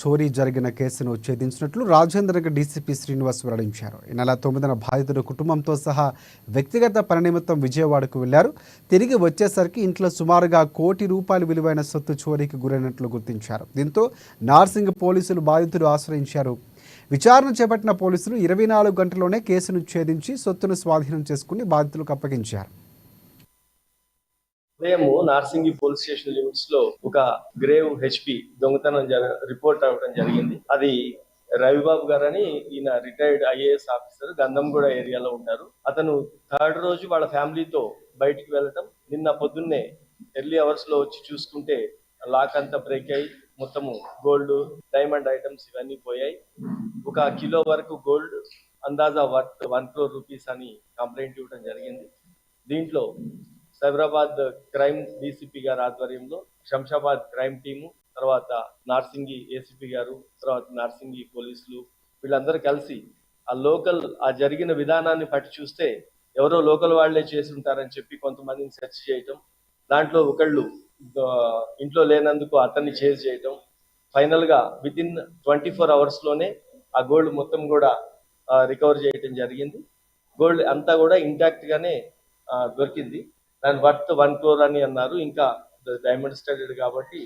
చోరీ జరిగిన కేసును ఛేదించినట్లు రాజేంద్రనగర్ డీసీపీ శ్రీనివాస్ వెల్లడించారు. ఈ నెల 9న బాధితుడు కుటుంబంతో సహా వ్యక్తిగత పని నిమిత్తం విజయవాడకు వెళ్లారు. తిరిగి వచ్చేసరికి ఇంట్లో సుమారుగా ₹1 కోటి విలువైన సొత్తు చోరీకి గురైనట్లు గుర్తించారు. దీంతో నార్సింగ్ పోలీసులు బాధితుడు ఆశ్రయించారు. విచారణ చేపట్టిన పోలీసులు 24 గంటల్లోనే కేసును ఛేదించి సొత్తును స్వాధీనం చేసుకుని బాధితులకు అప్పగించారు. ఉదయం నార్సింగి పోలీస్ స్టేషన్ లిమిట్స్ లో ఒక గ్రేవ్ హెచ్పి దొంగతనం రిపోర్ట్ అవ్వడం జరిగింది. అది రవిబాబు గారని, ఈయన రిటైర్డ్ ఐఏఎస్ ఆఫీసర్, గంధంగూడ ఏరియాలో ఉంటారు. అతను థర్డ్ రోజు వాళ్ళ ఫ్యామిలీతో బయటికి వెళ్ళటం, నిన్న పొద్దున్నే ఎర్లీ అవర్స్ లో వచ్చి చూసుకుంటే లాక్ అంతా బ్రేక్ అయ్యి మొత్తము గోల్డ్, డైమండ్ ఐటమ్స్ ఇవన్నీ పోయాయి. 1 కిలో వరకు గోల్డ్, అందాజా వర్త్ ₹1 crore అని కంప్లైంట్ ఇవ్వడం జరిగింది. దీంట్లో సైబరాబాద్ క్రైమ్ డీసీపీ గారి ఆధ్వర్యంలో శంషాబాద్ క్రైమ్ టీము, తర్వాత నార్సింగి ఏసీపీ గారు, తర్వాత నార్సింగి పోలీసులు వీళ్ళందరూ కలిసి ఆ జరిగిన విధానాన్ని పట్టి చూస్తే ఎవరో లోకల్ వాళ్లే చేసి ఉంటారని చెప్పి కొంతమందిని సెర్చ్ చేయటం, దాంట్లో ఒకళ్ళు ఇంట్లో లేనందుకు అతన్ని చేజ్ చేయటం, ఫైనల్ గా వితిన్ 24 hours లోనే ఆ గోల్డ్ మొత్తం కూడా రికవర్ చేయటం జరిగింది. గోల్డ్ అంతా కూడా ఇంటాక్ట్ గానే దొరికింది. దాని వర్త్ ₹1 crore అని అన్నారు. ఇంకా డైమండ్ స్టడెడ్ కాబట్టి